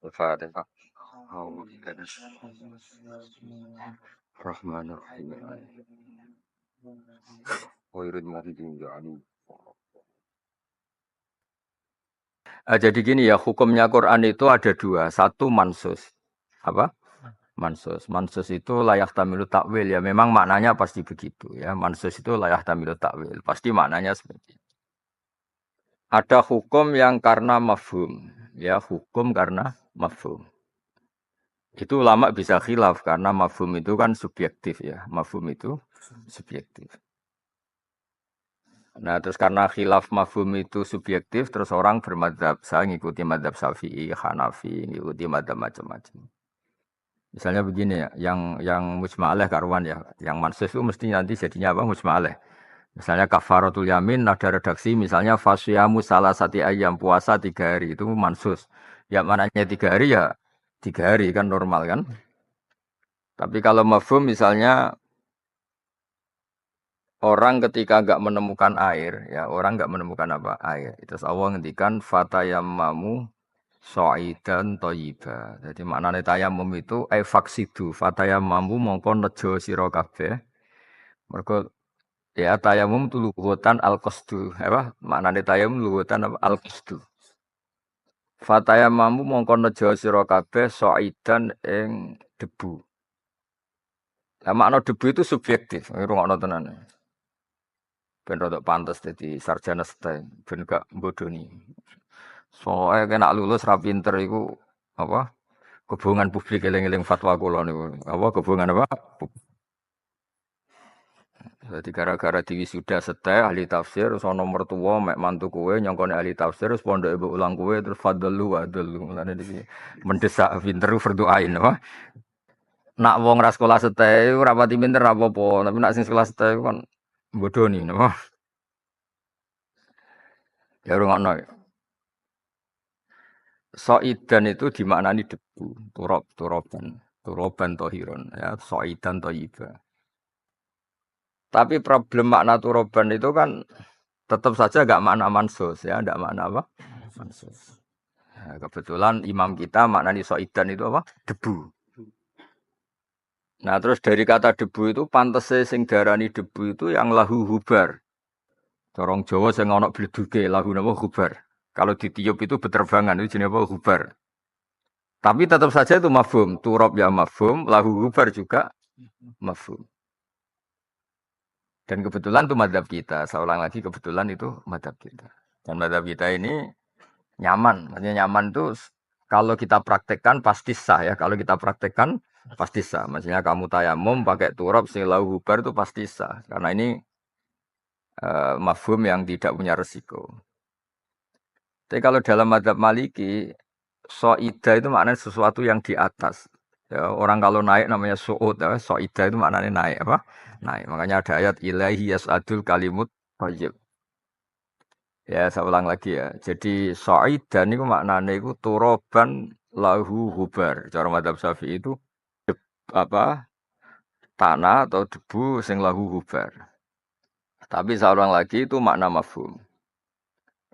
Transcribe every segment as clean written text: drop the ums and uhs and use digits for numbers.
الفاتحة أعوذ الرحمن الرحيم غير المغضوب عليهم. Jadi gini ya, hukumnya Quran itu ada dua. Satu mansus. Apa? Mansus. Mansus itu layak tamilu takwil ya. Memang maknanya pasti begitu ya. Mansus itu layak tamilu takwil. Pasti maknanya seperti itu. Ada hukum yang karena mafhum. Ya, hukum karena mafhum. Itu ulama bisa khilaf karena mafhum itu kan subjektif ya. Mafhum itu subjektif. Nah, terus karena khilaf mafhum itu subjektif, terus orang bermadzhab, saya ngikuti madzhab Syafi'i, Hanafi, ngikuti madzhab macam-macam. Misalnya begini ya, yang mujma'aleh karuan ya, yang mansus itu mesti nanti jadinya apa mujma'aleh. Misalnya kafaratul yamin ada redaksi misalnya fasyamu salah satu ayam puasa 3 hari itu mansus. Ya mananya 3 hari ya 3 hari kan normal kan. Tapi kalau mafhum misalnya orang ketika enggak menemukan air, ya orang enggak menemukan apa air. Terus Allah ngendikan fatayammamu sa'idan thayyiba. Jadi maknane tayammum itu faksidu fatayammamu mongko nejo sira kabeh. Mergo ya tayammum itu lughatan al-qasdu. Apa maknane tayammum lughatan al-qasdu. Fatayammamu mongko nejo sira kabeh sa'idan ing debu. Lah makna debu itu subjektif, ngrungokno tenan. Ben rodok pantes dadi sarjana STEM, ben gak bodoni. Soale kena lulus ra pinter iku apa? Kebohongan publik eling-eling fatwa kula niku. Apa kebohongan apa? Jadi gara-gara diwisuda STEM ahli tafsir terus ana mertua mek mantu kowe nyongkone ahli tafsir terus pondoke mbok ulang kowe terus fadlu wa adlu. Mulane iki mendesak pinter fardhu ain apa? Nak wong ra sekolah STEM ora pati pinter apa-apa, tapi nak sing sekolah STEM kan bodoni napa? Ya rungokno. Soidan itu dimaknani debu, turoban tohiron, ya soidan toyiba. Tapi problem makna turoban itu kan tetap saja gak makna mansus, ya, gak makna apa? Mansus. Nah, kebetulan imam kita maknani soidan itu apa? Debu. Nah terus dari kata debu itu pantese sing darani debu itu yang lahu hubar. Corong Jawa sing ana bleduke lahu napa hubar. Kalau ditiup itu beterbangan itu jenis apa hubar. Tapi tetap saja itu mafhum, turab ya mafhum, lahu hubar juga mafhum. Dan kebetulan itu madhab kita, saya ulang lagi kebetulan itu madhab kita. Dan madhab kita ini nyaman, maksudnya nyaman itu kalau kita praktekkan pasti sah ya, kalau kita praktekkan pasti sah. Maksudnya kamu tayamum pakai turab sing lahu hubar itu pasti sah, karena ini mafhum yang tidak punya resiko. Tapi kalau dalam madhab Maliki, soida itu maknanya sesuatu yang di atas. Ya, orang kalau naik namanya su'ud, ya. Soida itu maknanya naik apa? Naik. Makanya ada ayat ilahi yas'adul kalimut thayyib. Ya, saya ulang lagi ya. Jadi soida itu maknanya itu turoban lahu hubar. Cara madhab Syafi'i itu apa? Tanah atau debu sing lahu hubar. Tapi saya ulang lagi itu makna mafhum.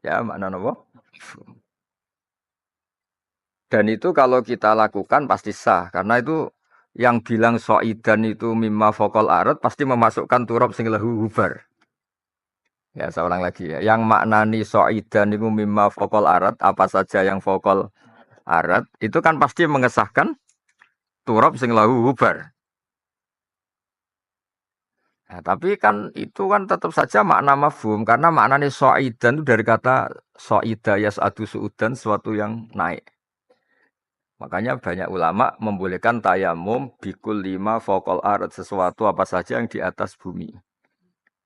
Ya, makna apa? Mafhum. Dan itu kalau kita lakukan pasti sah. Karena itu yang bilang so'idan itu mimma fokol arat pasti memasukkan turab sing lahu hubar. Ya saya ulang lagi ya. Yang maknani so'idan itu mimma fokol arat, apa saja yang fokol arat, itu kan pasti mengesahkan turab sing lahu hubar. Nah, tapi kan itu kan tetap saja makna mafhum. Karena maknani so'idan itu dari kata so'ida yas'adu su'udan, sesuatu yang naik. Makanya banyak ulama membolehkan tayamum bikul 5 fokol arat, sesuatu apa saja yang di atas bumi.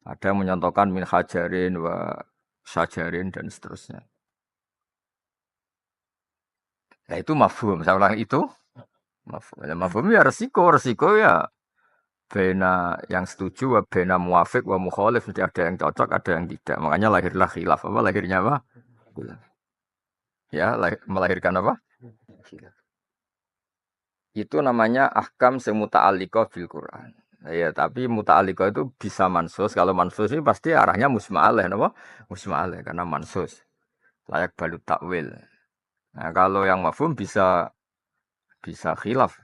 Ada yang menyontohkan min hajarin wa syajarin dan seterusnya. Nah itu mafhum, saya ulang itu mafhum. Ya, mafhum ya resiko ya bena yang setuju wa bena muafik wa mukhalif, jadi ada yang cocok, ada yang tidak. Makanya lahirlah khilaf. Apa lahirnya apa? Khilaf. Ya, melahirkan apa? Khilaf. Itu namanya ahkam sing muta'alliqah bil Quran. Ya, tapi muta'alliqah itu bisa mansus. Kalau mansus ini pasti arahnya musma'aleh, napa? Musma'aleh karena mansus. Layak balut takwil. Nah, kalau yang mafhum bisa bisa khilaf.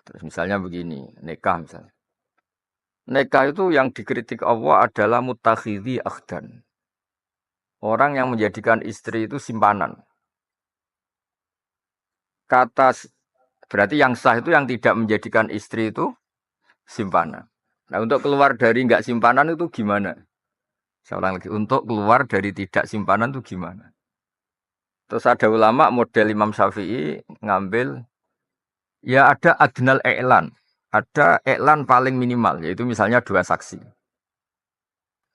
Terus misalnya begini, nikah misalnya. Nikah itu yang dikritik Allah adalah mutakhidhi akhdan. Orang yang menjadikan istri itu simpanan. Kata berarti yang sah itu yang tidak menjadikan istri itu simpanan. Nah, untuk keluar dari enggak simpanan itu gimana? Saya ulang lagi, untuk keluar dari tidak simpanan itu gimana? Terus ada ulama model Imam Syafi'i ngambil, ya ada adnal i'lan. Ada i'lan paling minimal, yaitu misalnya 2 saksi.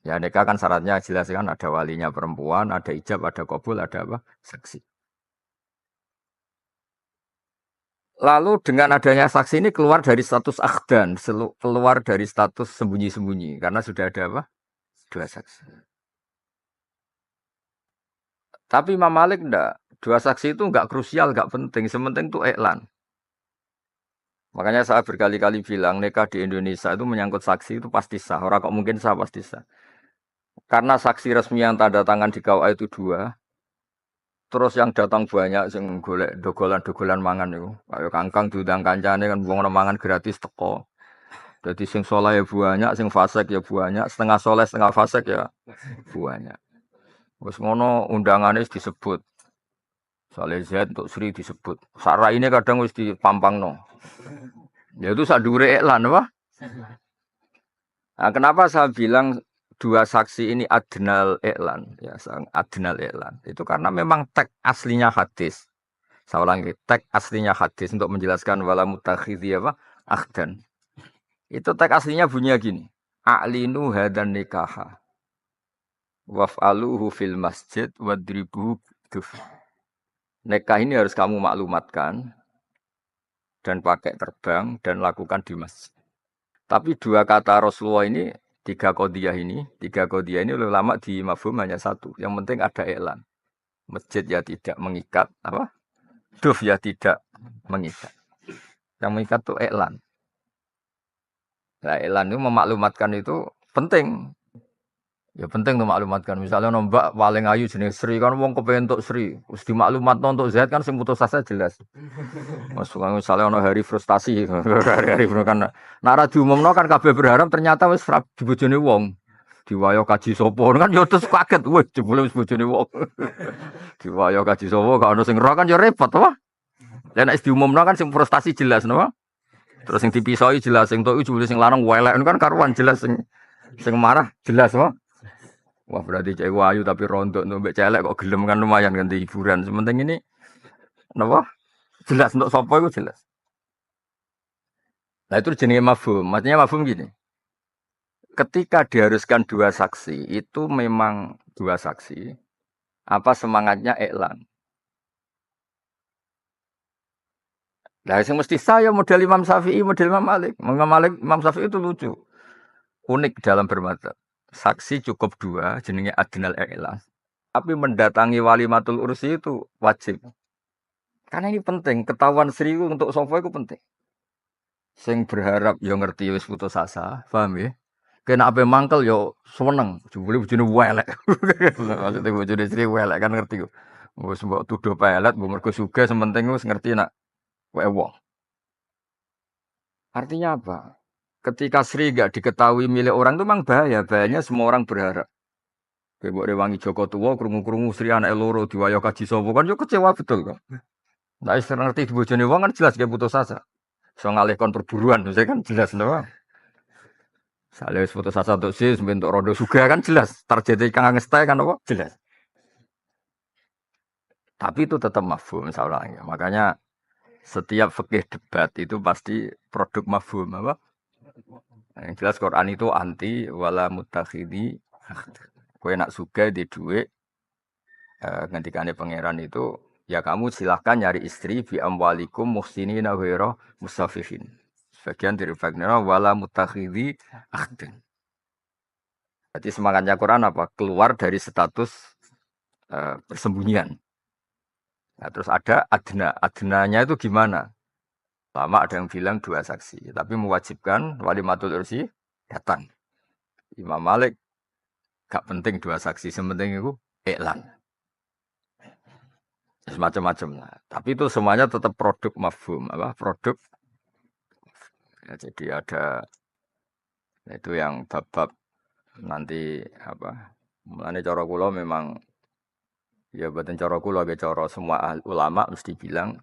Ya nikah kan syaratnya jelas kan, ada walinya perempuan, ada ijab, ada qabul, ada apa? Saksi. Lalu dengan adanya saksi ini keluar dari status akhdan, keluar dari status sembunyi-sembunyi, karena sudah ada apa? 2 saksi. Tapi Imam Malik enggak. 2 saksi itu enggak krusial, enggak penting. Sementing itu iklan. Makanya saya berkali-kali bilang nikah di Indonesia itu menyangkut saksi itu pasti sah. Orang kok mungkin sah, pasti sah. Karena saksi resmi yang tanda tangan di KUA itu 2. Terus yang datang banyak sing golek dogolan-dogolan mangan itu. Kayak kangkang diundang kancane kan wong mangan gratis teko. Jadi sing soleh ya banyak, sing fasik ya banyak, setengah soleh setengah fasik ya banyak. Wes ngono undangane disebut. Soale Z untuk Sri disebut. Sarah ini kadang wis dipampangno. Ya itu sadure iklan apa? Nah, kenapa saya bilang 2 saksi ini adnal iklan, ya, adnal iklan. Itu karena memang teks aslinya hadis. Saya ulangi, teks aslinya hadis untuk menjelaskan wala mutakhidhi apa? Akhdan. Itu teks aslinya bunyinya gini. A'linu hadan nikaha. Waf'aluhu fil masjid wadribuhu duf. Nikah ini harus kamu maklumatkan dan pakai terbang dan lakukan di masjid. Tapi 2 kata Rasulullah ini, 3 qadiyah ini ulama di mafhum hanya 1. Yang penting ada iklan. Masjid ya tidak mengikat, apa? Duf ya tidak mengikat. Yang mengikat itu iklan. Nah, iklan itu memaklumatkan itu penting. Ya penting untuk maklumatkan. Misalnya nombak paling ayu jenis Sri kan wong kepengen untuk Sri, terus dimaklumatno untuk Z kan sing putus asa jelas. Misalnya ono hari frustasi, hari kan nara diumumno kan kabeh berharap ternyata wis dibojone wong. Diwayo kaji sapa kan ya terus kaget, wah jebule wis bojone wong. Diwayo kaji sapa gak ono sing roh kan ya repot apa? Lah nek diumumno kan sing frustasi jelas napa? Terus sing dipisoi jelas, sing tok jebule sing lanang welek kan karuan jelas sing marah jelas apa? Wah berarti cewek ayu tapi rontok mbek celek kok gelem kan lumayan ganti hiburan. Sementing ini napa? Jelas untuk sapa itu jelas. Nah itu jenenge mafhum. Maksudnya mafhum gini. Ketika diharuskan 2 saksi, itu memang 2 saksi. Apa semangatnya iklan. Nah, yang mesti saya model Imam Syafi'i, model Imam Malik. Imam Syafi'i itu lucu. Unik dalam bermadzhab. Saksi cukup 2, jenenge adnal i'lan. Tapi mendatangi walimatul ursi itu wajib. Karena ini penting, ketahuan Sri untuk sofa itu penting. Sing berharap yo ngerti wis putus asa, paham ya? Kena ape mangkel yo seneng, jebule bojone welek. Maksudnya bojone Sri welek kan ngerti kok. Wis mbok tuduh pelet, mbok mergo sugih sementing wis ngerti nak wae wong. Artinya apa? Ketika Sri gak diketahui milik orang itu memang bahaya. Bahayanya semua orang berharap. Kayak Rewangi Joko tua, krungu-krungu Sri anak loro diwayo kaji sopo kan yo kecewa betul kan. Nah, istilah ngerti bojone wong kan jelas dia putus asa. So ngalihkan perburuan, saya kan jelas no. Soalnya putus asa untuk sih, bentuk rondo suga kan jelas. Terjadi kang ngestai kan apa? Jelas. Tapi itu tetap mafhum misalnya. Makanya setiap fikih debat itu pasti produk mafhum apa? Yang jelas Quran itu anti wala mutakhidhi. Kowe nak suga di duit ngendikane pangeran itu ya kamu silahkan nyari istri bi amwalikum muhsinina ghaira musafihin. Sebagian dari fakta wala mutakhidhi akhdin. Jadi semangatnya Quran apa? Keluar dari status persembunyian. Nah, terus ada adna. Adnanya itu gimana? Lama ada yang bilang 2 saksi, tapi mewajibkan walimatul ursi datang. Imam Malik gak penting 2 saksi, sementing itu iklan. semacam-macam lah. Tapi itu semuanya tetap produk mafhum, apa? Produk. Ya, jadi ada itu yang bab-bab nanti apa? Mulane cara kula memang ya buatan cara kula ge cara semua ulama mesti bilang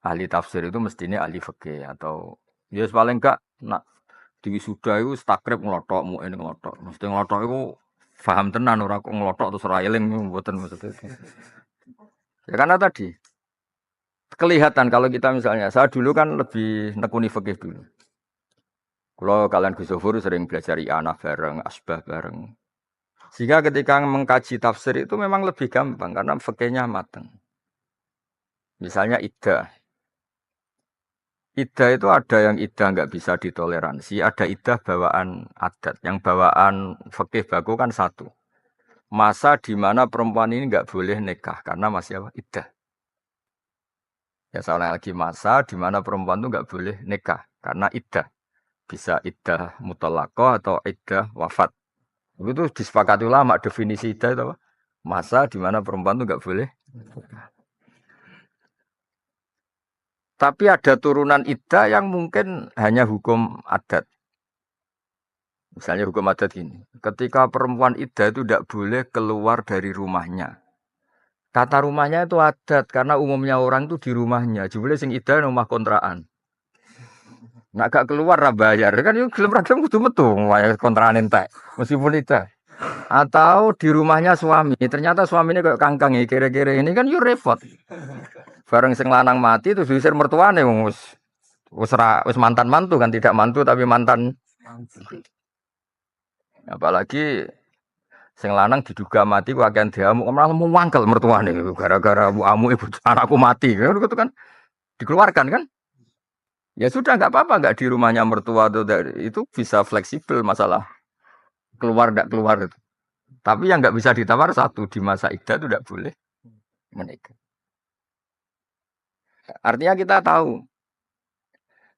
ahli tafsir itu mestinya ahli fikih atau ya paling enggak nak di wisuda itu takrib ngelotok muin ngelotok. Mesti ngelotok itu paham tenan ora kok ngelotok terus ora eling mboten maksudnya. Ya karena tadi kelihatan kalau kita misalnya saya dulu kan lebih nekuni fikih dulu. Kalau kalian Gus Zofur sering belajar i'anah bareng, asbah bareng. Sehingga ketika mengkaji tafsir itu memang lebih gampang karena fikihnya mateng. Misalnya iddah. Iddah itu ada yang iddah nggak bisa ditoleransi, ada iddah bawaan adat. Yang bawaan fikih baku kan satu. Masa di mana perempuan ini nggak boleh nikah karena masih apa? Iddah. Ya soalnya lagi masa di mana perempuan itu nggak boleh nikah karena iddah. Bisa iddah muthalaqah atau iddah wafat. Itu disepakati ulama definisi iddah itu apa? Masa di mana perempuan itu nggak boleh. Tapi ada turunan iddah yang mungkin hanya hukum adat. Misalnya hukum adat ini. Ketika perempuan iddah itu tidak boleh keluar dari rumahnya. Kata rumahnya itu adat karena umumnya orang itu di rumahnya. Jebule sing iddah rumah kontrakan. Nak gak keluar ra bayar kan yo gelem ra gelem kudu metu wae kontrakan entek. Meskipun iddah. Atau di rumahnya suami. Ternyata suaminya kayak kangkang ya kira-kira ini kan yo repot. Bareng sing lanang mati terus diusir mertuane wis mantan mantu kan tidak mantu tapi mantan. Apalagi sing lanang diduga mati ku akan diamuk malah mau mangkel mertuane gara-gara amu ibu anakku mati kan gitu kan dikeluarkan kan. Ya sudah nggak apa-apa nggak di rumahnya mertua itu bisa fleksibel masalah keluar nggak keluar itu. Tapi yang nggak bisa ditawar satu di masa iddah itu tidak boleh menikah. Artinya kita tahu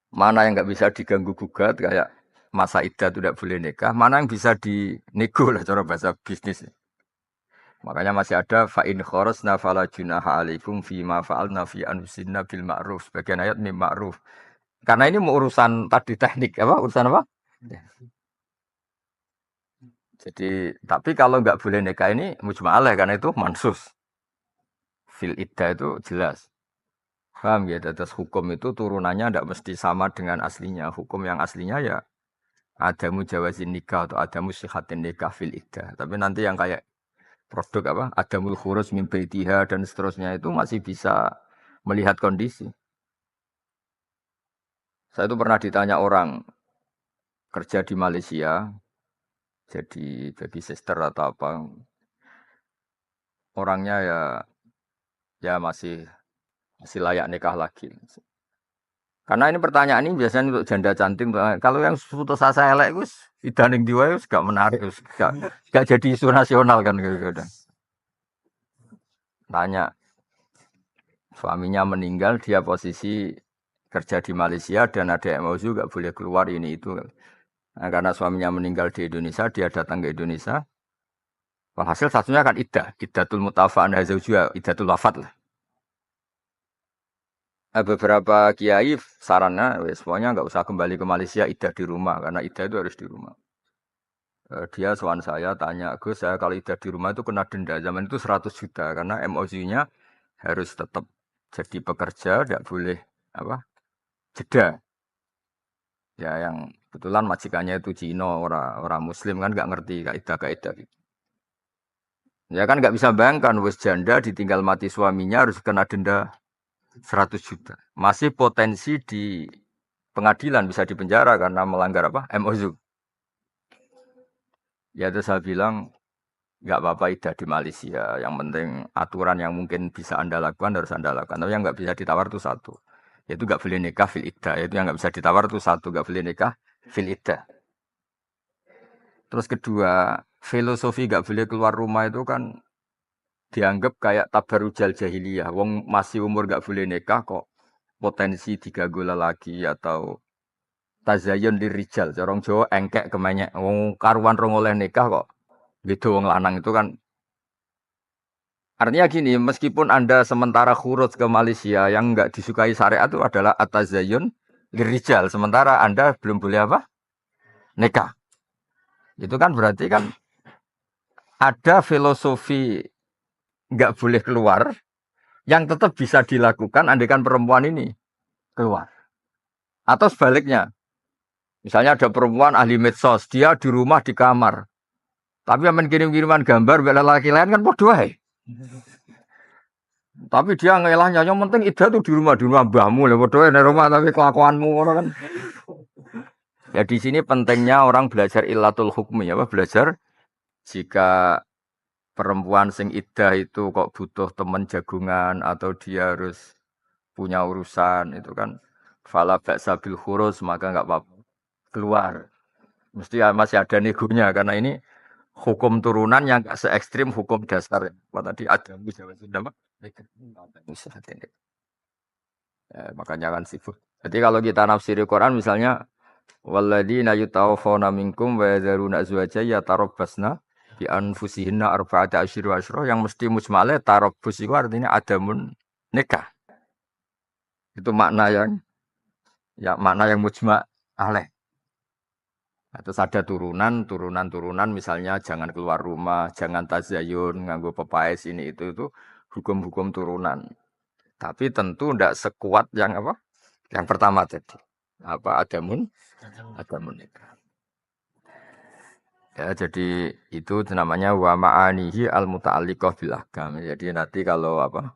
mana yang nggak bisa diganggu gugat kayak masa iddah tidak boleh nikah, mana yang bisa dinego lah cara bahasa bisnis. Makanya masih ada fa'in kharasna fala junaha alaikum fima fa'alna fi anfusinna bil ma'ruf. Sebagian ayat mim ma'ruf. Karena ini mau urusan tadi teknik apa? Urusan apa? Jadi, tapi kalau nggak boleh nikah ini mujma'alah karena itu mansus. Fil iddah itu jelas. Paham ya? Atas hukum itu turunannya tidak mesti sama dengan aslinya. Hukum yang aslinya ya ada mujawazin nikah atau ada musihatin nikah fil iddah. Tapi nanti yang kayak produk apa? Adamul khurus min baitiha dan seterusnya itu masih bisa melihat kondisi. Saya itu pernah ditanya orang kerja di Malaysia, jadi baby sister atau apa. Orangnya ya masih layak nikah lagi. Karena ini pertanyaan ini biasanya untuk janda cantik. Kalau yang putus asa elek itu idaning diwa itu gak menarik, gak jadi isu nasional kan gitu. Tanya suaminya meninggal, dia posisi kerja di Malaysia dan ada MOU gak boleh keluar ini itu. Nah, karena suaminya meninggal di Indonesia, dia datang ke Indonesia. Hasil satunya kan iddatul mutafa'an juga iddatul wafat lah. Beberapa kiai sarannya, semuanya nggak usah kembali ke Malaysia, iddah di rumah karena iddah itu harus di rumah. Dia soal saya tanya, Gus, saya kalau iddah di rumah itu kena denda zaman itu 100 juta karena MOU-nya harus tetap jadi pekerja, tidak boleh apa jeda. Ya yang kebetulan majikannya itu Cino, orang Muslim kan nggak ngerti kaidah. Ya kan nggak bisa bayangkan, wis janda ditinggal mati suaminya harus kena denda 100 juta. Masih potensi di pengadilan bisa dipenjara karena melanggar apa? MOU. Ya itu saya bilang nggak apa-apa iddah di Malaysia. Yang penting aturan yang mungkin bisa Anda lakukan harus Anda lakukan. Tapi yang nggak bisa ditawar itu satu. Yaitu nggak boleh nikah fil iddah. Itu yang nggak bisa ditawar itu satu. Nggak boleh nikah fil iddah. Terus kedua, filosofi nggak boleh keluar rumah itu kan dianggap kayak tabarujal jahiliyah. Wong masih umur nggak boleh nikah kok potensi diganggu lelaki atau tazayun dirijal. Corong Jawa engkek kemenyek. Wong karuan rong oleh nikah kok gitu wong lanang itu kan Artinya gini, meskipun Anda sementara khurut ke Malaysia yang nggak disukai syariat itu adalah atazayun lirijal. Sementara Anda belum boleh apa? Nikah. Itu kan berarti kan ada filosofi nggak boleh keluar yang tetap bisa dilakukan andaikan perempuan ini keluar. Atau sebaliknya, misalnya ada perempuan ahli medsos, dia di rumah di kamar. Tapi yang kirim-kiriman gambar bela laki lain kan bodoh ae. Tapi dia ngelahnya, yang penting ida tuh di rumah mbahmu lah, bodoh di rumah tapi kelakuanmu kan. Ya di sini pentingnya orang belajar ilatul hukmi ya, belajar jika perempuan sing iddah itu kok butuh teman jagungan atau dia harus punya urusan itu kan fala ba'sa bil khurus maka enggak apa-apa keluar. Mesti ya masih ada negonya karena ini hukum turunan yang enggak se ekstrim hukum dasar. Apa tadi ada Jawa Sunda Pak? Makanya kan sibuk. Jadi kalau kita nafsiri Quran misalnya walladzina yutawaffawna minkum wa yadharuna azwaja yatarabbasna bi anfusihinna arba'ata asyhur wa asyra yang mesti mujmalah tarabbus itu artinya adamun nikah. Itu makna yang mujma' alaih. Terus ada turunan misalnya jangan keluar rumah, jangan tazayun, nganggo pepaes ini itu hukum-hukum turunan. Tapi tentu tidak sekuat yang apa? Yang pertama tadi. Apa adamun nikah. Ya, jadi itu namanya wa ma'anihi al-muta'alliqah bil ahkam. Jadi nanti kalau apa?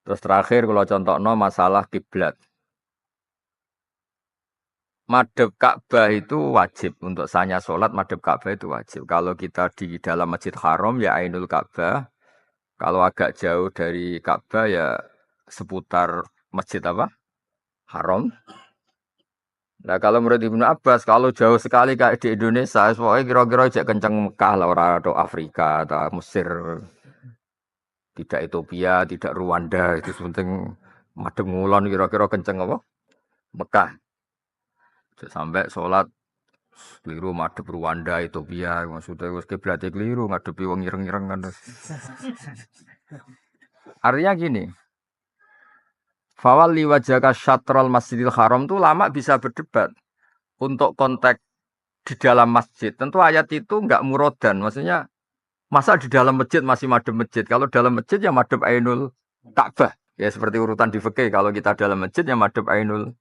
Terus terakhir kalau contohnya masalah kiblat. Madhab Ka'bah itu wajib untuk sanya sholat. Madhab Ka'bah itu wajib. Kalau kita di dalam Masjid Haram ya Ainul Ka'bah. Kalau agak jauh dari Ka'bah ya seputar masjid apa? Haram. Nah kalau menurut Ibnu Abbas kalau jauh sekali kayak di Indonesia, pokoknya kira-kira cek kencang Mekah lah orang atau Afrika atau Mesir. Tidak Ethiopia, tidak Rwanda, itu penting madhep ngulon kira-kira kenceng apa? Mekah. Sampai sholat keliru madhep Rwanda, Ethiopia, maksudnya wis kiblate keliru ngadepi wong ireng-ireng kan. Artinya gini. Fawal liwajaka syatrul Masjidil Haram itu lama bisa berdebat untuk konteks di dalam masjid. Tentu ayat itu enggak murodan, maksudnya masa di dalam masjid masih madhep masjid. Kalau dalam masjid ya madhep Ainul Ka'bah. Ya seperti urutan di fikih kalau kita dalam masjid ya madhep Ainul.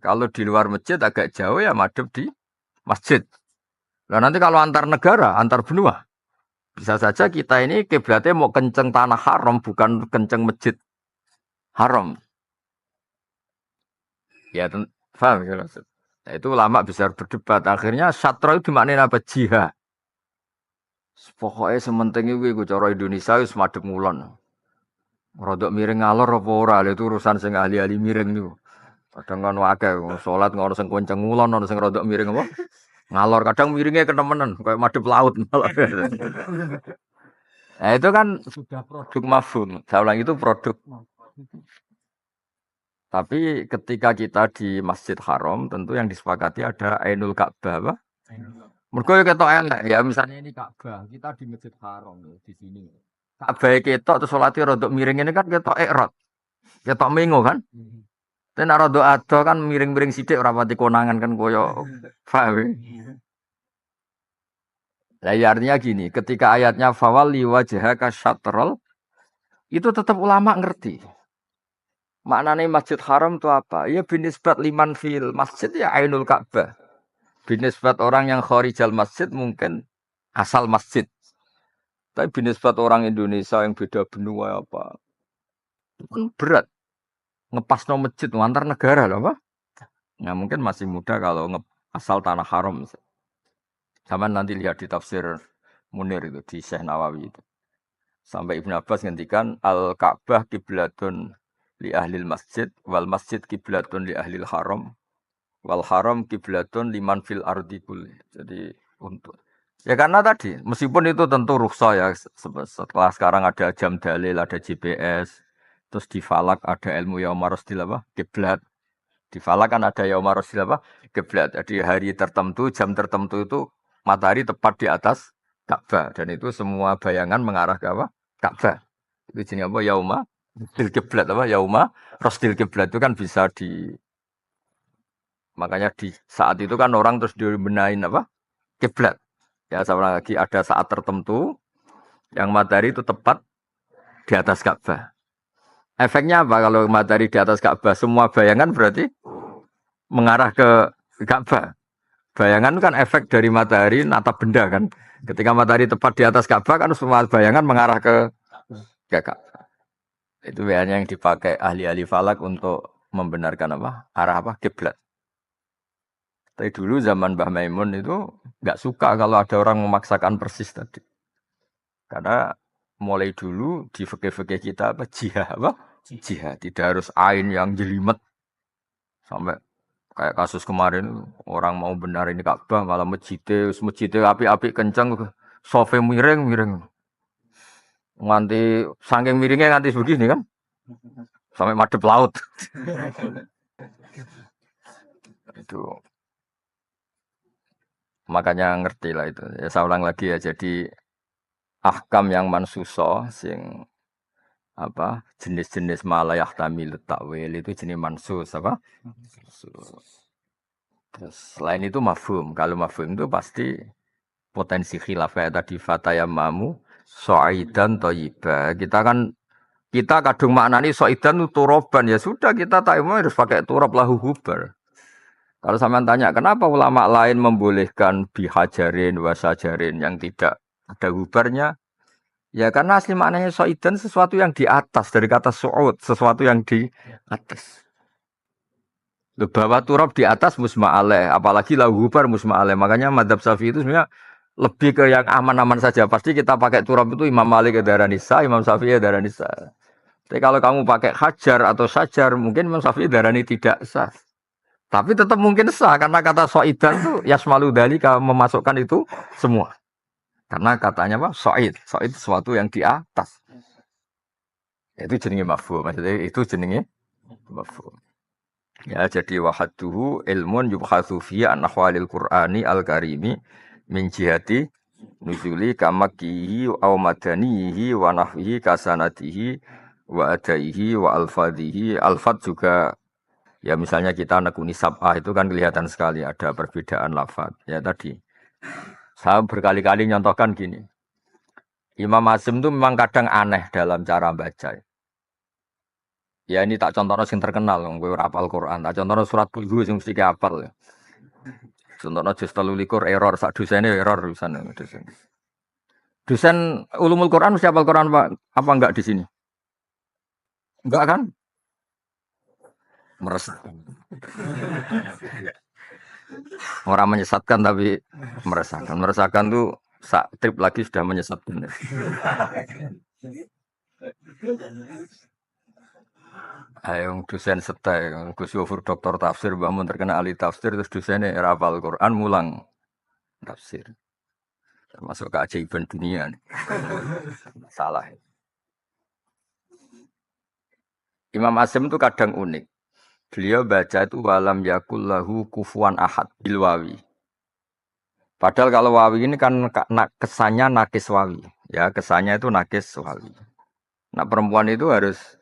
Kalau di luar masjid agak jauh ya madhep di masjid. Nah nanti kalau antar negara, antar benua, bisa saja kita ini kiblatnya mau kenceng tanah haram bukan kenceng masjid haram. Ya, paham ya maksud. Nah, itu lama bisa berdebat. Akhirnya syatra itu dimaknain apa? Jihad. Pokoknya sementing itu cara Indonesia wis madhep ngulon. Rodok miring ngalor apa ora, itu urusan sing ahli-ahli miring niku. Kadang kan akeh salat ngono sing kenceng ngulon, ono sing rodok miring apa? Ngalor kadang miringnya kenemenan kayak madhep laut. Nah, itu kan sudah produk mafhum. Saya ulang itu produk. Tapi ketika kita di Masjid Haram, tentu yang disepakati ada Ainul Ka'bah, apa? Mergo ketok elek ya, misalnya ini Ka'bah, kita di Masjid Haram di sini. Ka'bah ketok terus salate rodok miring ini kan ketok ekrot. Ketok mengo kan? Tapi nek rodok ado kan miring-miring sithik ora pati konangan kan koyo paham. Lah ya artinya gini, ketika ayatnya fawalli wajhaka syatrul itu tetap ulama ngerti. Maknanya Masjid Haram itu apa? Ya binisbat liman fil masjid ya Ainul Ka'bah. Binisbat orang yang kharijal masjid mungkin asal masjid. Tapi binisbat orang Indonesia yang beda benua apa? Itu kan berat. Ngepas no masjid antar negara loh apa? Nah mungkin masih mudah kalau asal tanah haram. Sama nanti lihat di tafsir Munir itu di Syekh Nawawi itu. Sampai Ibnu Abbas ngendikan al-Ka'bah kiblatun li ahlil masjid wal masjid kiblatun li ahlil haram wal haram kiblatun liman fil ardi kulli. Jadi untuk ya karena tadi meskipun itu tentu rukhsah ya setelah sekarang ada jam dalil, ada GPS, terus di falak ada ilmu yaumarosdil apa? Kiblat. Di falak kan ada yaumarosdil apa? Kiblat. Jadi hari tertentu, jam tertentu itu matahari tepat di atas Ka'bah dan itu semua bayangan mengarah ke apa? Ka'bah. Itu jenis apa? Yauma Rostil Kiblat apa? Yauma Rostil Kiblat itu kan bisa makanya di saat itu kan orang terus dibenahin apa? Kiblat. Ya sama lagi ada saat tertentu yang matahari itu tepat di atas Ka'bah. Efeknya apa kalau matahari di atas Ka'bah? Semua bayangan berarti mengarah ke Ka'bah. Bayangan kan efek dari matahari natap benda kan. Ketika matahari tepat di atas Ka'bah kan semua bayangan mengarah ke Ka'bah. Itu biasanya yang dipakai ahli-ahli falak untuk membenarkan apa? Arah apa? Kiblat. Tapi dulu zaman Mbah Maimun itu nggak suka kalau ada orang memaksakan persis tadi. Karena mulai dulu di fikih-fikih kita apa? Jihad apa? Jihad. Tidak harus ain yang jelimet sampai kayak kasus kemarin orang mau benar ini Ka'bah malah masjidnya api-api kencang sofe miring nganti saking miringnya nganti begini kan sampai madep laut itu makanya ngerti lah itu ya saya ulang lagi ya jadi ahkam yang mansuso sing apa jenis-jenis malayah tamil takwil itu jenis mansus apa mansus. Terus selain itu mafhum. Kalau mafhum itu pasti potensi khilaf kayak tadi fatayamamu so'idan thayyibah. Kita kadung maknani so'idan itu turoban ya sudah kita tayammum harus pakai turab lahu hubar. Kalau sampean tanya kenapa ulama lain membolehkan bihajarin wasajarin yang tidak ada hubarnya? Ya karena asli maknanya so'idan sesuatu yang di atas dari kata su'ud, sesuatu yang di atas. Bahwa turab di atas musma'aleh, apalagi lahu hubar musma'aleh. Makanya madhab Syafi'i itu sebenarnya lebih ke yang aman-aman saja. Pasti kita pakai turab itu Imam Malik ke darah nisa, Imam Syafi'i darah nisa. Tapi kalau kamu pakai hajar atau sajar, mungkin Imam Syafi'i darah ini tidak sah. Tapi tetap mungkin sah karena kata so'idan itu yasmalu dalika memasukkan itu semua. Karena katanya apa? So'id sesuatu yang di atas. Itu jenenge mafhum. Maksudnya itu jenenge mafhum. Ya, jadi wahaduhu ilmun yubhatsu fi an ahwalil Qur'ani al-karimi min jihati nuzuli kamakihi aw madanihi wa nahwihi kasanatihi wa adaihi wa alfadhihi. Alfad juga ya misalnya kita nekuni sab'ah itu kan kelihatan sekali ada perbedaan lafaz. Ya tadi saya berkali-kali nyontohkan gini. Imam Azim itu memang kadang aneh dalam cara baca. Ya ini tak contohnya sing terkenal, gue rapal Quran. Tak contohnya surat Qul sing mesti hafal. Ya. Contohnya juz 13 error, sak dosane error dosen. Dosen ulumul Quran mesti hafal Quran apa enggak di sini? Enggak kan? Meresahkan. Orang menyesatkan tapi meresahkan. Meresahkan tuh sak trip lagi sudah menyesatkan. Ayo dosen setai, Gus Yofur doktor tafsir, bangun terkena ahli tafsir, terus dosennya hafal Quran mulang tafsir, termasuk keajaiban dunia. Salah. Imam Asim itu kadang unik. Beliau baca itu walam yakul lahu kufuwan ahad bilwawi. Padahal kalau wawi ini kan kesannya nakis wawi, ya kesannya itu nakis wawi. Nah perempuan itu harus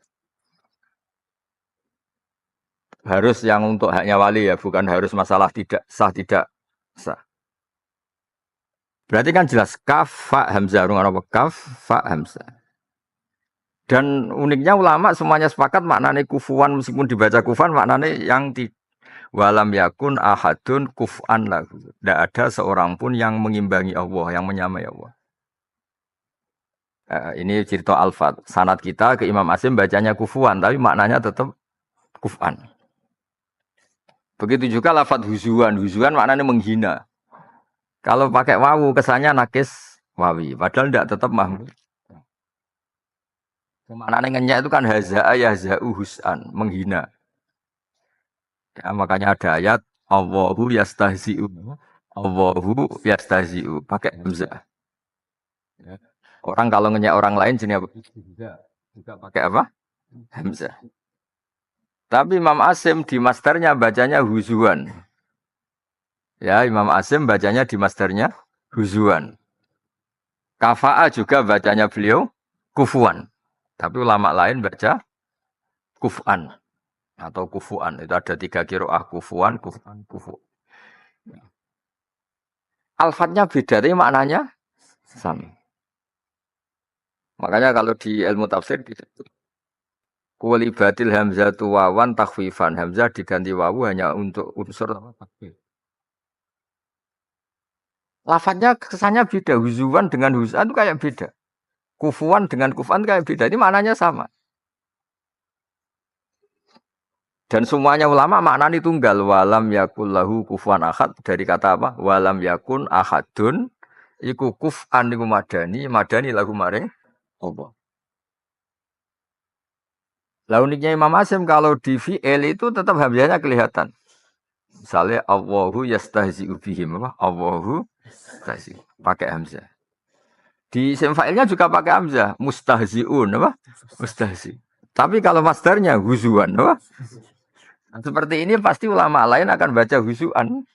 yang untuk haknya wali ya, bukan harus masalah tidak sah tidak sah. Berarti kan jelas kaf fa hamzah apa kaf fa hamzah. Dan uniknya ulama semuanya sepakat maknanya kufuan meskipun dibaca kufan maknanya yang di walam yakun ahadun kufan lahu. Tidak ada seorang pun yang mengimbangi Allah, yang menyamai Allah. Ini cerita Al-Fat. Sanad kita ke Imam Asim bacanya kufuan, tapi maknanya tetap kufan. Begitu juga lafadz huzuan. Huzuan maknanya menghina. Kalau pakai wawu kesannya nakis wawi. Padahal tidak tetap mahmud. Maknanya ngenyak itu kan haza'a yahza'u hus'an. Menghina. Ya, makanya ada ayat Allahu yastahzi'u. Allahu yastahzi'u. Pakai hamzah. Ya. Orang kalau ngenyak orang lain jenis apa? Juga pakai apa? Hamzah. Tapi Imam Asim di masternya bacanya huzuan. Ya, Imam Asim bacanya di masternya huzuan. Kafa'a juga bacanya beliau kufuan. Tapi ulama lain baca kuf'an atau kufuan. Itu ada 3 qiraah kufuan, kuf'an, kufu. Alfatnya beda, tapi maknanya sama. Makanya kalau di ilmu tafsir kulibatil hamzatu wawan takhfifan. Hamzah diganti wawu hanya untuk unsur takfif. Lafadznya kesannya beda. Huzuan dengan huzan itu kayak beda. Kufuan dengan kufan kayak beda. Ini maknanya sama. Dan semuanya ulama maknanya tunggal. Walam yakul lahu kufuan ahad. Dari kata apa? Walam yakun ahadun. Iku kuf'an iku madani. Madani lagu maring Allah. Lah uniknya Imam Asy'am kalau di fi'il itu tetap hamzahnya kelihatan. Misalnya Allahu yastahzi'u bihim apa? Allahu yastahzi. Pakai hamzah. Di isim fa'ilnya juga pakai hamzah. Mustahzi'un apa? Mustahzi. Tapi kalau masdarnya huzuan apa? Seperti ini pasti ulama lain akan baca huzuan.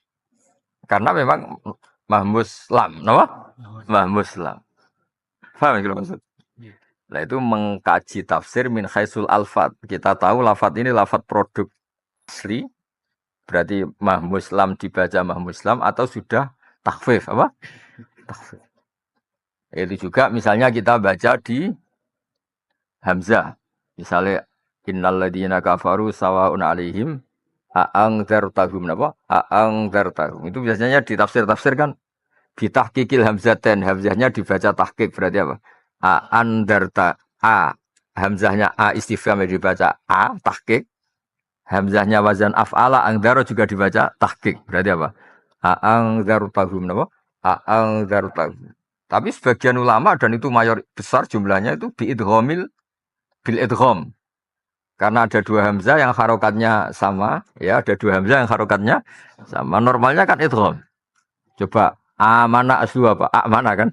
Karena memang mahmus lam, apa? Mahmus lam. Paham ya maksud? Nah itu mengkaji tafsir min khaisul alfat. Kita tahu lafat ini lafat produk asli. Berarti mahmus lam dibaca mahmus lam atau sudah takhfif apa? Takhfif. Itu juga misalnya kita baca di hamzah. Misalnya innal ladzina kafaru sawaun alaihim a'angdzartahum apa? A'angdzartahum. Itu biasanya di tafsir-tafsir kan bitahqiqil hamzatain. Hamzahnya dibaca tahqiq berarti apa? A'andarta a. Hamzahnya a istifham dibaca a tahqiq. Hamzahnya wazan af'ala angdaro juga dibaca tahqiq. Berarti apa? A'angdzartahum apa? A'angdzartahum. Tapi sebagian ulama dan itu mayor besar jumlahnya itu biidghamil bil idgham. Karena ada 2 hamzah yang harokatnya sama, ya ada 2 hamzah yang harokatnya sama. Normalnya kan idgham. Coba amana aslu apa? Amana kan?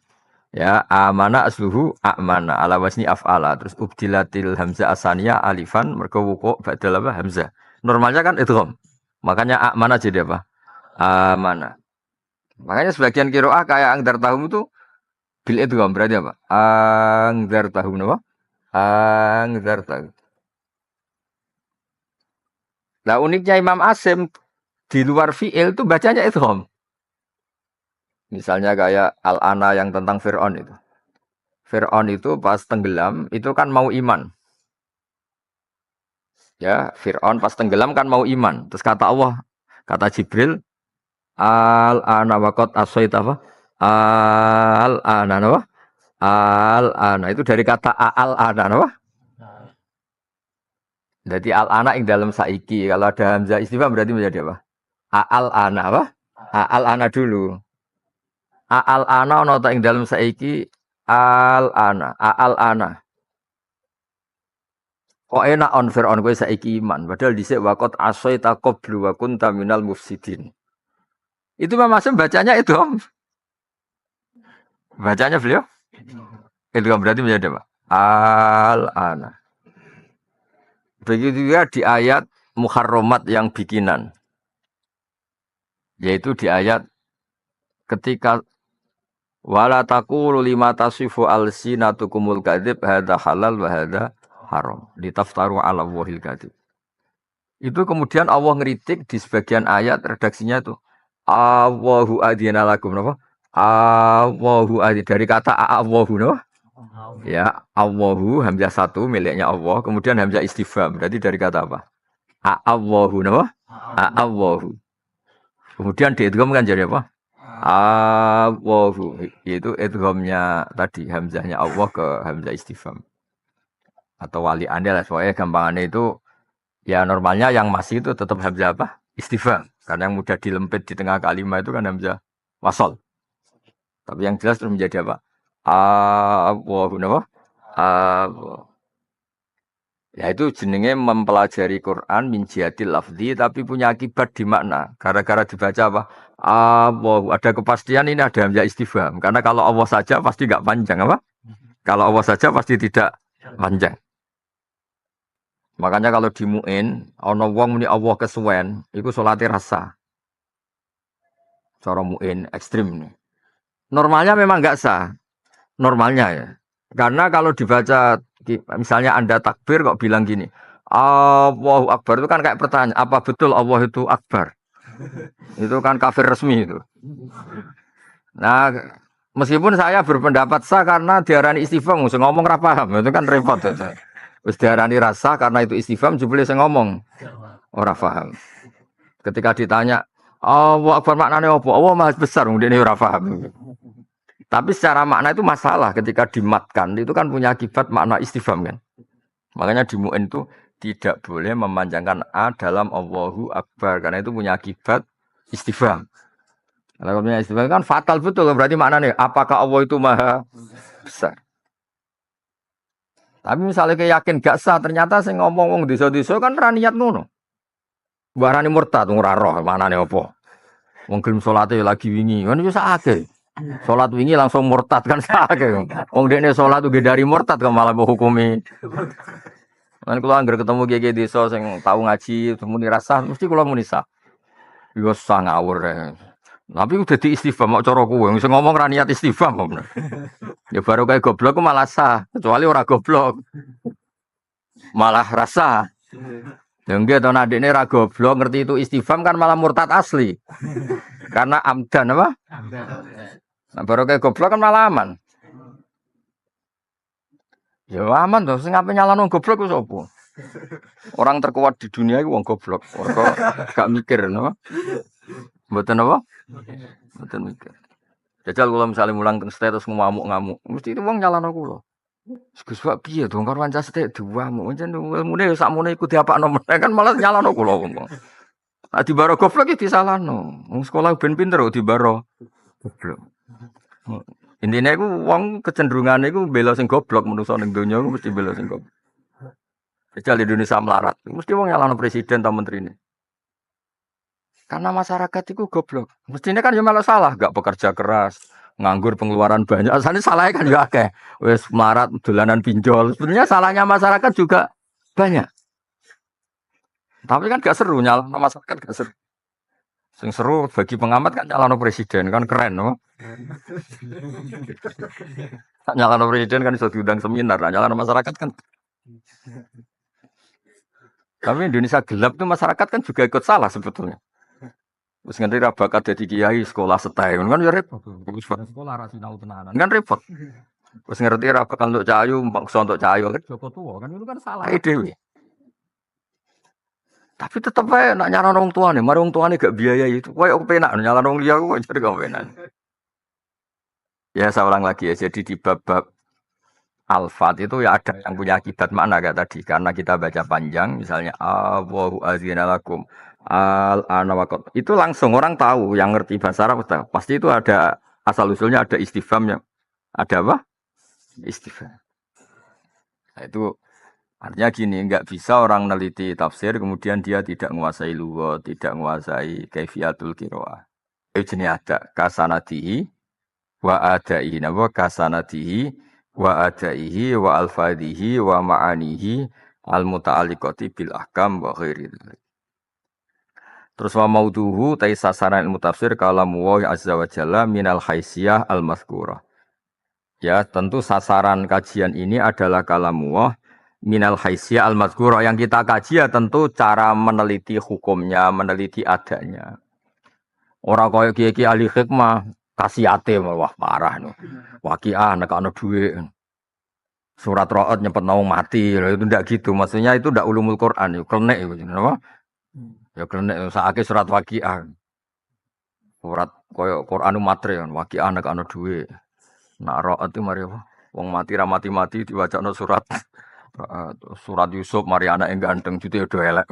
Ya, amana asluhu amana ala wasni af'ala. Terus ubdilatil hamzah asaniyah alifan mergo wuqu' badal apa hamzah. Normalnya kan idgham. Makanya amana jadi apa? Amana. Makanya sebagian qiraah kayak angdar tahum itu bil idgham berarti apa? Angdar tahum apa? Angdar tahum. Nah uniknya Imam Asy'am di luar fi'il itu bacanya idgham. Misalnya kayak Al-Ana yang tentang Fir'aun itu. Fir'aun itu pas tenggelam itu kan mau iman. Ya, Fir'aun pas tenggelam kan mau iman. Terus kata Allah, kata Jibril, Al-Ana waqad asaita apa? Al-Ana apa? Al-Ana itu dari kata Al-Ana apa? Jadi al-ana ing dalam saiki. Kalau ada hamzah istifham berarti menjadi apa? Al-ana apa? Al-ana dulu. Al-ana ono ta ing dalam saiki al-ana. Al-ana. Kok enak on Fir'aun kowe saiki iman. Padahal dhisik waqat asaita qablu wa kunta minal mufsidin. Itu Imam Asy'am bacanya itu. Bacanya beliau? Itu berarti menjadi apa? Al-ana. Begitu juga di ayat muharramat yang bikinan. Yaitu di ayat ketika wala taqulu lima tasifu alsinatukumul kadzib hadza halal wa hadza haram litaftaru 'ala wahil kadzib. Itu kemudian Allah ngeritik di sebagian ayat redaksinya itu Allahu adzina lakum napa? Allahu adzina dari kata Allahu napa? Ya, Allahu hamzah 1 miliknya Allah, kemudian hamzah istifham. Berarti dari kata apa? Allahu napa? Allahu. Kemudian diidgham kan jadi apa? Allahu. Itu idghamnya tadi hamzahnya Allah ke hamzah istifham. Atau wali anda lah, soalnya gampangannya itu ya normalnya yang masih itu tetap hamzah apa? Istifham. Karena yang mudah dilempit di tengah kalimat itu kan hamzah wasol. Tapi yang jelas terus menjadi apa? Allahu napa? Allah. Ya itu jenenge mempelajari Quran min jihatil lafzi tapi punya akibat di makna. Gara-gara dibaca apa? Allah. Ada kepastian ini ada hamzah istifham. Karena kalau Allah saja pasti enggak panjang apa? Kalau Allah saja pasti tidak panjang. Makanya kalau di mu'in ana wong muni Allah kesuwen, iku salate rasa. Cara mu'in ekstrim nih. Normalnya memang enggak sah. normalnya ya. Karena kalau dibaca misalnya Anda takbir kok bilang gini, Allahu Akbar itu kan kayak pertanyaan, apa betul Allah itu Akbar? Itu kan kafir resmi itu. Nah, meskipun saya berpendapat sah karena diarani istifham, saya ngomong ra paham, itu kan repot itu. Wis diarani rasa karena itu istifham jebule saya ngomong ora paham. Ketika ditanya, Allahu Akbar maknanya apa? Allah Maha Besar, mungkin ora paham. Tapi secara makna itu masalah ketika dimatkan itu kan punya akibat makna istifham kan. Makanya di mu'in itu tidak boleh memanjangkan a dalam Allahu Akbar karena itu punya akibat istifham. Kalau punya istifham kan fatal betul berarti maknanya apakah Allah itu maha besar. Tapi misalnya kayak yakin gak sah ternyata saya ngomong wong desa-desa kan ra niat ngono. Barani murtad ora roh maknane apa. Wong gelem salate lagi wingi kan wis akeh. Salat wingi langsung murtad kan sakake. Wong dekne salat uga dari murtad kok malah mbok hukumi. Lan kula anggere ketemu kiye desa sing tau ngaji muni rasah mesti kula muni sah. Yo sah ngawur. Tapi udah di istifham kok cara kowe sing ngomong ra niat istifham kok. Ya baru kayak goblok ku malah sah, kecuali ora goblok. Malah rasa. Ya nggih to nek dekne ra goblok ngerti itu istifham kan malah murtad asli. Karena amdan apa? Nah, baru kayak goblok kan malah aman. Ya aman tuh, sing ape nyalano goblok ku sapa? Orang terkuat di dunia itu wong goblok. Ora gak mikir napa? Mboten apa? Mboten mikir. Jajal kula misalnya mulang teng status ngamuk-ngamuk, mesti itu wong nyalano kula. Gus Pak piye dong karo wancas tek diwamu. Pancen ilmune ya sakmene iku diapakno meneh kan malah nyalano kula wong. Nah dibaro goblok iki disalahno. Wong sekolah ben pinter kok dibaro goblok. Intine iku wong kecenderungane iku bela sing goblok menungso ning donya iku mesti bela sing goblok. Jajal Indonesia melarat, mesti wong nyalano presiden ta menterine. Karena masyarakat itu goblok. Mestinya kan ya malah salah, gak bekerja keras, nganggur pengeluaran banyak. Asalnya salahnya kan juga akeh. Wes melarat, dolanan pinjol. Sebenarnya salahnya masyarakat juga banyak. Tapi kan gak seru nyalano masyarakat gak seru. Sing seru bagi pengamat kan nyalano presiden kan keren, no? Nyalano presiden kan iso diundang seminar, nyalano masyarakat kan. Tapi Indonesia gelap tuh masyarakat kan juga ikut salah sebetulnya. Terus ngerti ra bakat dadi kiai sekolah setai kan ya repot. Wis sekolah ra sinau tenanan. Kan repot. Terus ngerti ra bakal untuk cahayu, maksa untuk cahayu kan Joko tua kan itu kan salah dhewe. Tapi tetep ae nak nyaran wong tuane, mari wong tuane gak biayai itu. Koyo kepenak nyaran wong liya kok jadi kepenak. Ya saya ulang lagi ya. Jadi di bab-bab Al-Fat itu ya ada yang punya akibat makna kayak tadi. Karena kita baca panjang, misalnya Allahu azina lakum al-ana waqt. Itu langsung orang tahu yang ngerti bahasa Arab pasti itu ada asal usulnya ada istifhamnya. Ada apa? Istifham. Nah, itu artinya gini, nggak bisa orang neliti tafsir kemudian dia tidak menguasai lughat, tidak menguasai kaifiyatul qiraah. Itu jenis ada kasanatihi wa adaihi, napa kasanatihi wa adaihi wa alfadhihi wa ma'anihi al-muta'alliqati bil ahkam wa ghairi. Terus wa maudhuhu tai sasaran ilmu tafsir kalamu wa azza wa jalla minal haisiyah al-mazkurah. Ya, tentu sasaran kajian ini adalah kalamu wa minal haisiyah al-mazkurah. Yang kita kaji ya tentu cara meneliti hukumnya, meneliti adanya. Orang kaya kiai-kiai ahli hikmah kasihate wah parah no. Waqiah nekakno dhuwit. Surat Ra'd nyempet naung mati. Itu ndak gitu. Maksudnya itu ndak ulumul Quran, klenek itu napa? Ya klenek sakake surat Waqiah. Surat kaya Quran matre kan Waqiah nekakno dhuwit. Nak Ra'd itu mari apa? Wong mati ra mati-mati diwacana surat surat Yusuf mari anake ganteng jute do elek.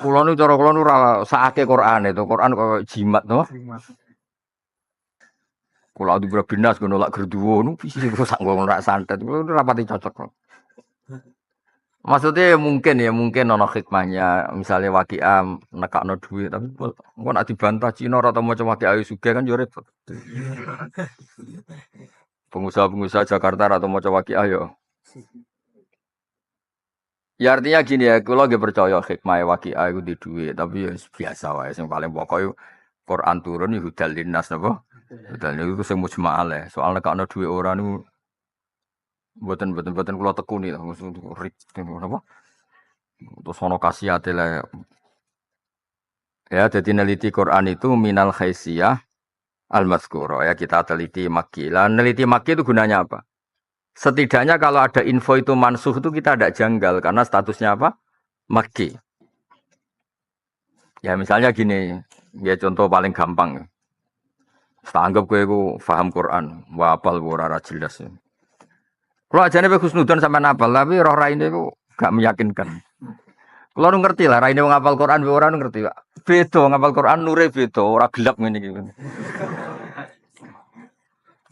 Kulo nu cara kulo nu ora sakake Quran itu. Quran kok jimat to. Kulo adu binas ngono lak gerduwo nu piye kok sak ngono rak santet. Kulo ora pati cocok. Maksudnya ya mungkin ana hikmahnya. Misalnya Waqiah nekakno dhuwit tapi engko nek dibantah Cina ora tau maca Waqiah ayu sugih kan yo repot. Pengusaha-pengusaha Jakarta ora tau maca Waqiah yo. Ya artinya gini ya, kalau gak percaya hikmah Waqiah itu di duit, tapi ya biasa wae. Yang paling pokok itu Quran turun itu hudal linnas napa? Dan itu sing mujma'al ya. Soalnya nek ana duwe ora niku mboten kula tekuni lah maksud apa? Terus ono kasihate lah. Ya, jadi neliti Quran itu minal khaisiyah al-mazkura ya kita teliti maki. Lah neliti maki itu gunanya apa? Setidaknya kalau ada info itu mansuh itu kita tidak janggal karena statusnya apa? Maki. Ya misalnya gini, ya contoh paling gampang. Tak anggap gue ku paham Quran, wapal ora jelas. Kalau ajane pe husnudzon sampean apal, tapi roh raine ku gak meyakinkan. Kalau nu ngerti lah, raine wong ngapal Quran, ora nu ngerti, Pak. Beda ngapal Quran nure beda, ora gelap ngene iki.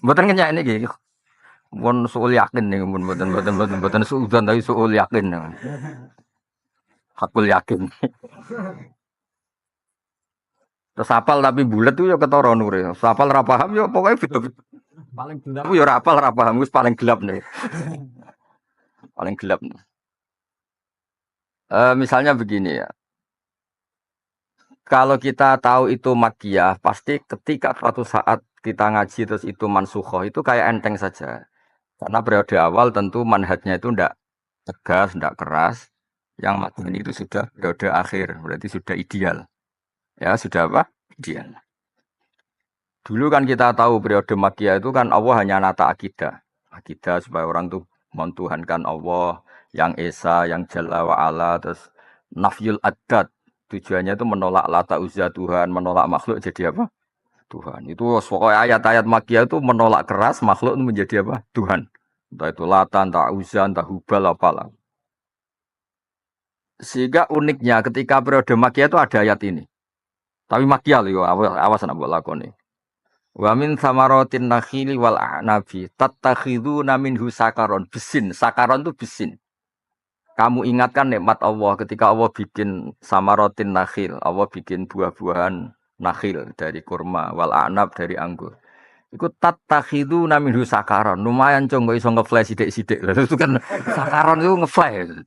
Mboten kenyak niki. Mun suul yakin nih, mun mboten suudzon tapi suul yakin. Hakul yakin. Terus apal tapi bulat tuh ya ketara nure. Apal ra paham ya pokoknya beda. Paling gelap ya ora apal ra paham wis paling gelap nih. Paling gelap. Misalnya begini ya. Kalau kita tahu itu makiyah, pasti ketika suatu saat kita ngaji terus itu mansukhoh itu kayak enteng saja. Karena periode awal tentu manhajnya itu ndak tegas, ndak keras. Yang mateni itu sudah periode akhir, berarti sudah ideal. Ya, sudah apa? Ideal. Dulu kan kita tahu periode makiyah itu kan Allah hanya nata akidah. Akidah supaya orang tuh mentuhankan Allah, yang Esa, yang Jalla wa'ala, terus nafyul adat. Tujuannya itu menolak lata uzza Tuhan, menolak makhluk jadi apa? Tuhan. Itu pokoknya ayat-ayat makiyah itu menolak keras makhluk itu menjadi apa? Tuhan. Entah itu lata, entah uzza, entah hubal, apalah. Sehingga uniknya ketika periode makiyah itu ada ayat ini. Tapi makiyah loh, awas nak buat lakon nih. Wa min samaratin nakhili wal a'nabi tattakhiduna minhu sakaron besin. Sakaron itu besin. Kamu ingatkan nikmat Allah ketika Allah bikin samaratin nakhil, Allah bikin buah-buahan nakhil dari kurma wal a'nab dari anggur. Iku tattakhiduna minhu sakaron. Lumayan cong kok iso nge-flash sithik-sithik. Itu kan sakaron itu nge-flash.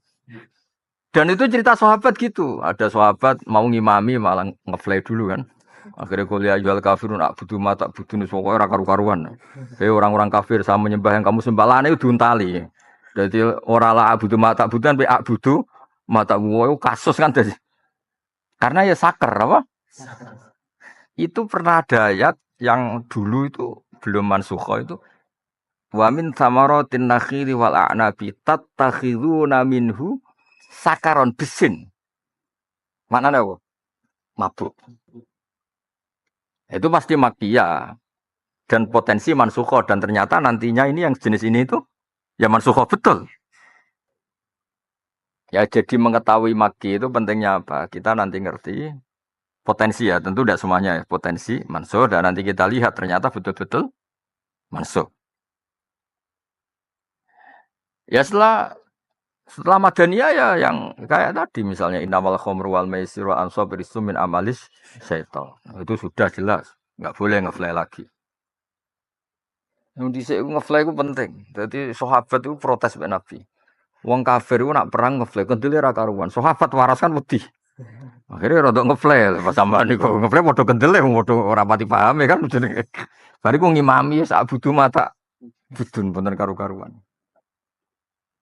Dan itu cerita sahabat gitu. Ada sahabat mau ngimami malah nge-flash dulu kan. Akhirnya kuliah jual kafirun butuh mata butuh nih pokoknya karu-karuan. Orang-orang kafir sama menyembah yang kamu sembah lah itu diuntali. Jadi orang lah butuh mata butuhan be butuh mata wow kasus kan dari. Karena ya sakar apa? Itu pernah ada ayat yang dulu itu belum mansukha itu wa min samaratin nakhili wal a'nabi tattakhiduna minhu sakaron besin. Maknanya apa? Mabuk. Itu pasti makiyah dan potensi mansukho dan ternyata nantinya ini yang jenis ini itu ya mansukho betul. Ya jadi mengetahui maki itu pentingnya apa? Kita nanti ngerti potensi ya, tentu tidak semuanya ya, potensi mansukh dan nanti kita lihat ternyata betul-betul mansukh. Ya setelah Madaniyah ya yang kayak tadi misalnya innamal khamru wal maisiru wa ansab min amalis syaitan. Itu sudah jelas, nggak boleh ngefly lagi. Yang dhisik ngefly itu penting. Jadi sahabat itu protes mbek Nabi. Wong kafir itu nak perang ngefly kendele ra karuan. Sahabat waras kan wedi. Akhirnya rodok ngefly pas sampean niku ngefly padha kendele padha ora pati paham ya kan jenenge. Bariku ngimami sak budu mata budun bener karu-karuan.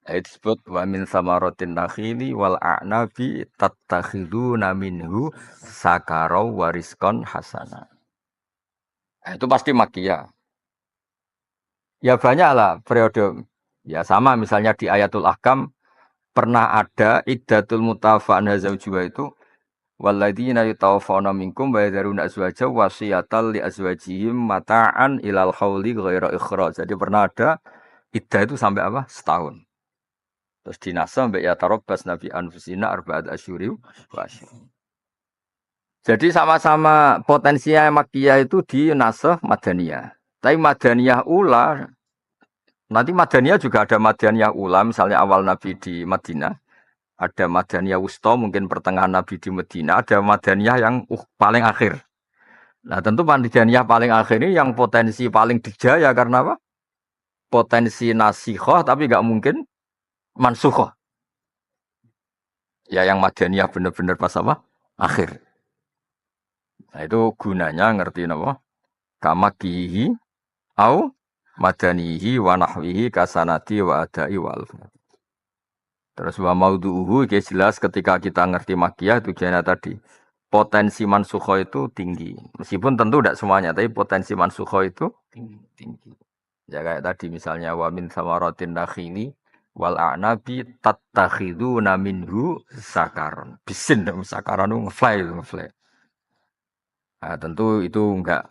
Itu disebut wa min samaratin nakhili wal a'nabi tattakhiduna minhu sakaraw wariskon hasana. Itu pasti makiyah. Ya banyak lah periode. Ya sama misalnya di ayatul ahkam pernah ada iddatul mutafa'an hazaujiwa itu walladzina yutawaffawna minkum wa yadharuna azwaja wasiyatal li azwajihim mata'an ilal hauli ghaira ikhraj. Jadi pernah ada iddah itu sampai apa? Setahun. Terus dinasa mbek ya tarabbas nabi anfusina arba'at asyuri wa asyur. Jadi sama-sama potensinya makiyah itu di nasah madaniyah. Tapi madaniyah ula nanti madaniyah juga ada madaniyah ula misalnya awal Nabi di Madinah. Ada madaniyah wusta mungkin pertengahan Nabi di Madinah, ada madaniyah yang paling akhir. Nah, tentu madaniyah paling akhir ini yang potensi paling dijaya karena apa? Potensi nasikhah tapi enggak mungkin mansukhoh. Ya yang madaniyah benar-benar pas apa? Akhir. Nah itu gunanya ngerti apa? kamakihi au madanihi wa nahwihi kasanati wa adai wa alfa. Terus wa maudhu'uhu jelas ketika kita ngerti makiyah tujuannya tadi. Potensi mansukho itu tinggi. Meskipun tentu tidak semuanya, tapi potensi mansukho itu tinggi. Ya kayak tadi misalnya wa min samaratin nakhili wal a'nabi tattakhiduna minhu sakaron. Bisin sakaron itu ngefly. Nah, tentu itu enggak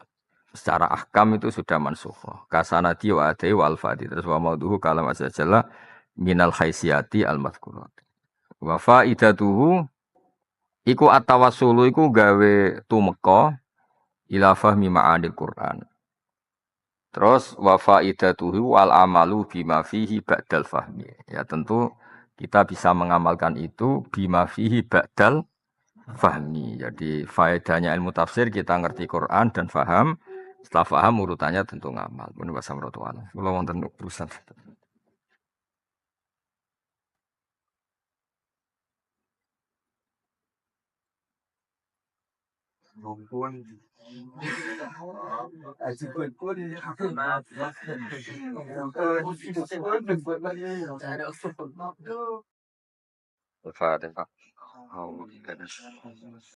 secara ahkam itu sudah mansukho. Kasanati wa adai wa alfadi. Terus wa maudhu'uhu kalam asjalla minal khaisiyati al-madhkurat. Wa faidatuhu iku at-tawassulu iku gawe tumeka ila fahmi ma'anil Qur'an. Terus wa faidatuhu wal amalu bima fihi ba'dal fahmi. Ya tentu kita bisa mengamalkan itu bima fihi ba'dal fahmi. Jadi faedahnya ilmu tafsir kita ngerti Quran dan faham. Setelah faham urutannya tentu ngamal. Mun bahasa mertuana. Kula wonten urusan. Al-Fatihah.